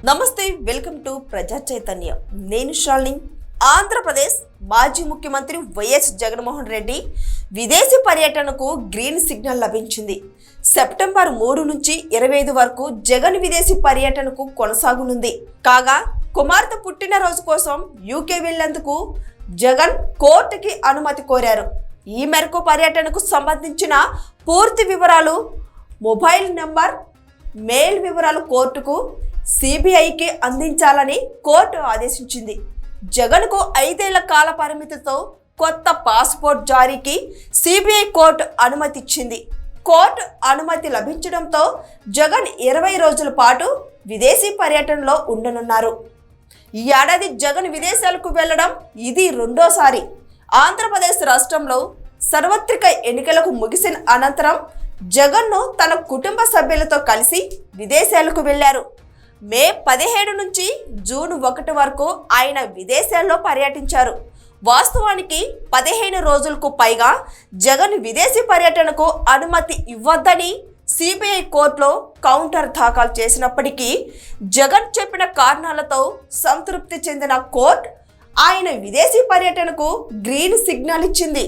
నమస్తే, welcome to ప్రజా చైతన్య. నేను శాలిని. ఆంధ్రప్రదేశ్ మాజీ ముఖ్యమంత్రి వైఎస్ జగన్మోహన్ రెడ్డి విదేశీ పర్యటనకు గ్రీన్ సిగ్నల్ లభించింది. సెప్టెంబర్ 3 నుంచి 25 వరకు జగన్ విదేశీ పర్యటనకు కొనసాగనుంది. కాగా కుమార్తె పుట్టినరోజు కోసం యూకే వెళ్లేందుకు జగన్ కోర్టుకి అనుమతి కోరారు. ఈ మేరకు పర్యటనకు సంబంధించిన పూర్తి వివరాలు, మొబైల్ నెంబర్, మెయిల్ వివరాలు కోర్టుకు, సిబిఐకి అందించాలని కోర్టు ఆదేశించింది. జగన్కు 5 ఏళ్ల కాల పరిమితితో కొత్త పాస్పోర్ట్ జారీకి సిబిఐ కోర్టు అనుమతి ఇచ్చింది. కోర్టు అనుమతి లభించడంతో జగన్ 20 రోజుల పాటు విదేశీ పర్యటనలో ఉండనున్నారు. ఈ ఏడాది జగన్ విదేశాలకు వెళ్లడం ఇది రెండోసారి. ఆంధ్రప్రదేశ్ రాష్ట్రంలో సార్వత్రిక ఎన్నికలకు ముగిసిన అనంతరం జగన్ను తన కుటుంబ సభ్యులతో కలిసి విదేశాలకు వెళ్లారు. మే 17 నుంచి జూన్ 1 వరకు ఆయన విదేశాల్లో పర్యటించారు. వాస్తవానికి 15 రోజులకు పైగా జగన్ విదేశీ పర్యటనకు అనుమతి ఇవ్వద్దని సిబిఐ కోర్టులో కౌంటర్ దాఖలు చేసినప్పటికీ జగన్ చెప్పిన కారణాలతో సంతృప్తి చెందిన కోర్టు ఆయన విదేశీ పర్యటనకు గ్రీన్ సిగ్నల్ ఇచ్చింది.